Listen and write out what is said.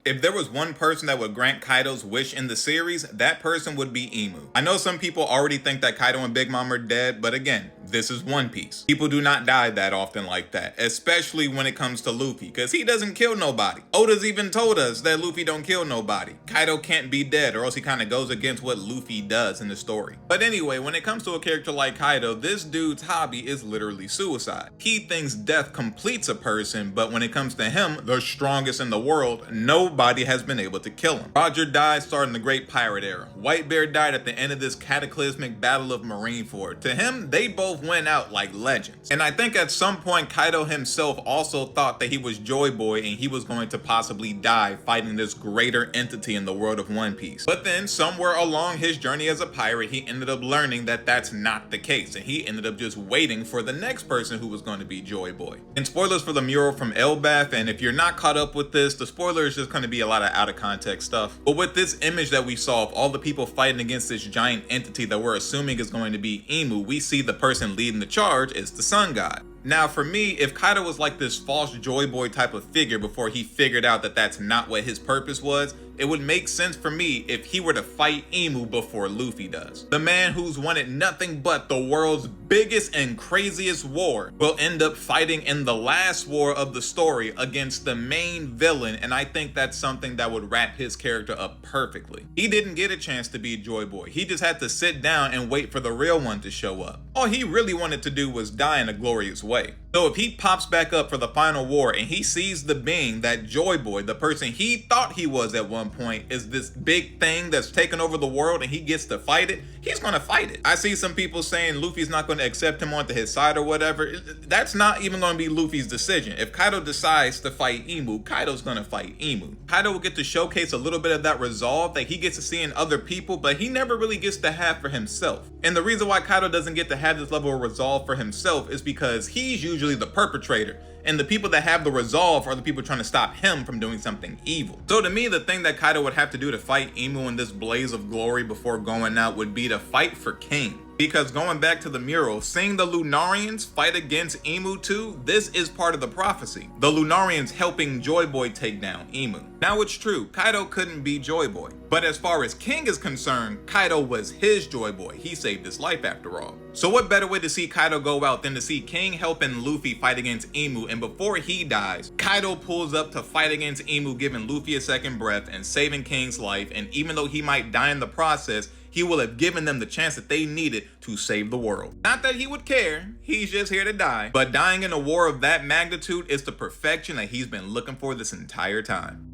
If there was one person that would grant Kaido's wish in the series, that person would be Imu. I know some people already think that Kaido and Big Mom are dead, but again, this is One Piece. People do not die that often like that, especially when it comes to Luffy, because he doesn't kill nobody. Oda's even told us that Luffy don't kill nobody. Kaido can't be dead, or else he kind of goes against what Luffy does in the story. But anyway, when it comes to a character like Kaido, this dude's hobby is literally suicide. He thinks death completes a person, but when it comes to him, the strongest in the world, nobody has been able to kill him. Roger died starting the Great Pirate Era. Whitebeard died at the end of this cataclysmic battle of Marineford. To him, they both went out like legends. And I think at some point, Kaido himself also thought that he was Joy Boy and he was going to possibly die fighting this greater entity in the world of One Piece. But then somewhere along his journey as a pirate, he ended up learning that that's not the case. And he ended up just waiting for the next person who was going to be Joy Boy. And spoilers for the mural from Elbaf. And if you're not caught up with this, the spoiler is just going to be a lot of out of context stuff. But with this image that we saw of all the people fighting against this giant entity that we're assuming is going to be Imu, we see the person leading the charge is the Sun God. Now for me, if Kaido was like this false Joy Boy type of figure before he figured out that that's not what his purpose was, it would make sense for me if he were to fight Imu before Luffy does. The man who's wanted nothing but the world's biggest and craziest war will end up fighting in the last war of the story against the main villain, and I think that's something that would wrap his character up perfectly. He didn't get a chance to be Joy Boy. He just had to sit down and wait for the real one to show up. All he really wanted to do was die in a glorious way. So if he pops back up for the final war and he sees the being that Joy Boy, the person he thought he was at one point, is this big thing that's taken over the world and he gets to fight it, he's gonna fight it. I see some people saying Luffy's not gonna accept him onto his side or whatever. That's not even gonna be Luffy's decision. If Kaido decides to fight Imu, Kaido's gonna fight Imu. Kaido will get to showcase a little bit of that resolve that he gets to see in other people, but he never really gets to have for himself. And the reason why Kaido doesn't get to have this level of resolve for himself is because he's usually the perpetrator, and the people that have the resolve are the people trying to stop him from doing something evil. So to me, the thing that Kaido would have to do to fight Imu in this blaze of glory before going out would be to fight for King. Because going back to the mural, seeing the Lunarians fight against Imu too, this is part of the prophecy. The Lunarians helping Joy Boy take down Imu. Now it's true, Kaido couldn't be Joy Boy. But as far as King is concerned, Kaido was his Joy Boy. He saved his life after all. So what better way to see Kaido go out than to see King helping Luffy fight against Imu, and before he dies, Kaido pulls up to fight against Imu, giving Luffy a second breath and saving King's life, and even though he might die in the process, he will have given them the chance that they needed to save the world. Not that he would care, he's just here to die. But dying in a war of that magnitude is the perfection that he's been looking for this entire time.